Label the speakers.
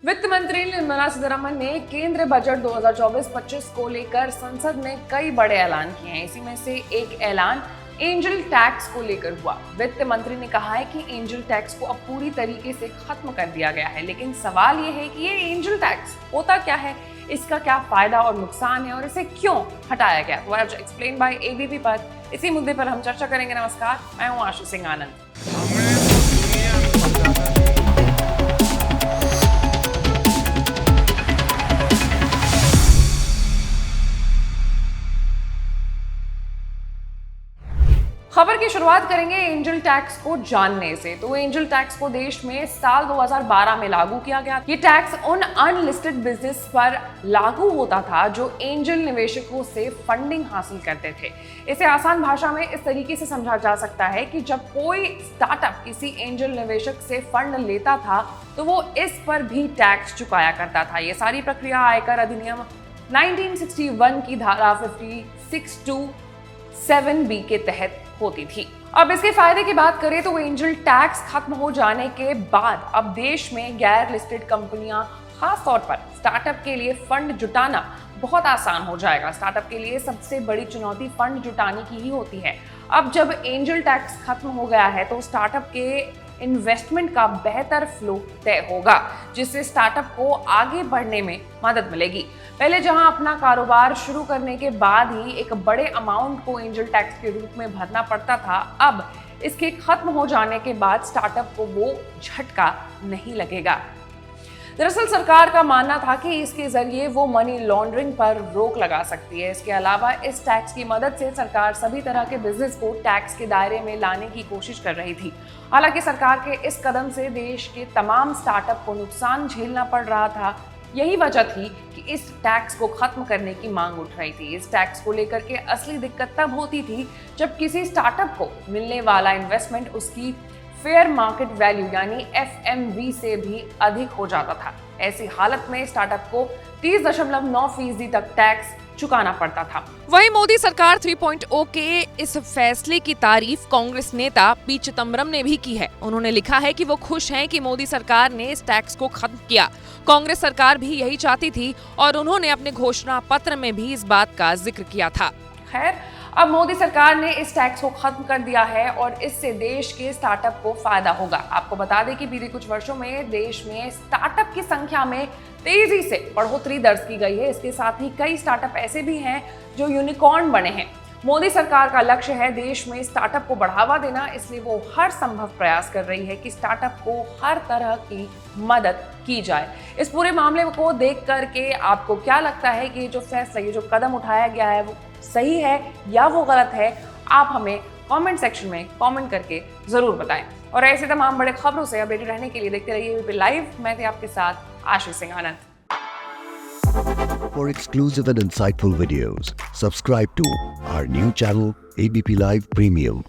Speaker 1: वित्त मंत्री निर्मला सीतारमण ने केंद्रीय बजट 2024-25 को लेकर संसद में कई बड़े ऐलान किए हैं। इसी में से एक ऐलान एंजल टैक्स को लेकर हुआ। वित्त मंत्री ने कहा है कि एंजल टैक्स को अब पूरी तरीके से खत्म कर दिया गया है, लेकिन सवाल ये है कि ये एंजल टैक्स होता क्या है, इसका क्या फायदा और नुकसान है और इसे क्यों हटाया गया। तो आज एक्सप्लेन बाय एबीपी पर इसी मुद्दे पर हम चर्चा करेंगे। नमस्कार, मैं हूं आशु सिंह आनंद। खबर की शुरुआत करेंगे एंजल टैक्स को जानने से। तो एंजल टैक्स को देश में साल 2012 में लागू किया गया। ये टैक्स उन अनलिस्टेड बिजनेस पर लागू होता था जो एंजल निवेशकों से फंडिंग हासिल करते थे। इसे आसान भाषा में इस तरीके से समझा जा सकता है कि जब कोई स्टार्टअप किसी एंजल निवेशक से फंड लेता था तो वो इस पर भी टैक्स चुकाया करता था। ये सारी प्रक्रिया आयकर अधिनियम 1961 की धारा 56(2)(7)(b) के तहत होती थी। अब इसके फायदे की बात करें तो एंजल टैक्स खत्म हो जाने के बाद अब देश में गैर लिस्टेड कंपनियां, खास तौर पर स्टार्टअप के लिए फंड जुटाना बहुत आसान हो जाएगा। स्टार्टअप के लिए सबसे बड़ी चुनौती फंड जुटाने की ही होती है। अब जब एंजल टैक्स खत्म हो गया है तो स्टार्टअप के इन्वेस्टमेंट का बेहतर फ्लो तय होगा, जिससे स्टार्टअप को आगे बढ़ने में मदद मिलेगी। पहले जहां अपना कारोबार शुरू करने के बाद ही एक बड़े अमाउंट को एंजल टैक्स के रूप में भरना पड़ता था, अब इसके खत्म हो जाने के बाद स्टार्टअप को वो झटका नहीं लगेगा। दरअसल सरकार का मानना था कि इसके जरिए वो मनी लॉन्ड्रिंग पर रोक लगा सकती है। इसके अलावा इस टैक्स की मदद से सरकार सभी तरह के बिजनेस को टैक्स के दायरे में लाने की कोशिश कर रही थी। हालांकि सरकार के इस कदम से देश के तमाम स्टार्टअप को नुकसान झेलना पड़ रहा था। यही वजह थी कि इस टैक्स को खत्म करने की मांग उठ रही थी। इस टैक्स को लेकर के असली दिक्कत तब होती थी जब किसी स्टार्टअप को मिलने वाला इन्वेस्टमेंट उसकी फेयर मार्केट वैल्यू यानी FMV से भी अधिक हो जाता था। ऐसी हालत में स्टार्टअप को 30.9% तक टैक्स चुकाना पड़ता था। वहीं मोदी सरकार 3.0 के इस फैसले की तारीफ कांग्रेस नेता पी चिदम्बरम ने भी की है। उन्होंने लिखा है कि वो खुश हैं कि मोदी सरकार ने इस टैक्स को खत्म किया। कांग्रेस सरकार भी यही चाहती थी और उन्होंने अपने घोषणा पत्र में भी इस बात का जिक्र किया था। खैर, अब मोदी सरकार ने इस टैक्स को खत्म कर दिया है और इससे देश के स्टार्टअप को फायदा होगा। आपको बता दें कि बीते कुछ वर्षों में देश में स्टार्टअप की संख्या में तेजी से बढ़ोतरी दर्ज की गई है। इसके साथ ही कई स्टार्टअप ऐसे भी हैं जो यूनिकॉर्न बने हैं। मोदी सरकार का लक्ष्य है देश में स्टार्टअप को बढ़ावा देना, इसलिए वो हर संभव प्रयास कर रही है कि स्टार्टअप को हर तरह की मदद की जाए। इस पूरे मामले को देख करके आपको क्या लगता है कि जो फैसला, ये जो कदम उठाया गया है वो सही है या वो गलत है? आप हमें कमेंट सेक्शन में कमेंट करके जरूर बताएं। और ऐसे तमाम बड़े खबरों से अपडेटेड रहने के लिए देखते रहिए एबीपी लाइव। मैं थी आपके साथ आशु सिंह आनंद।
Speaker 2: For exclusive and insightful videos, subscribe to our new channel ABP Live Premium.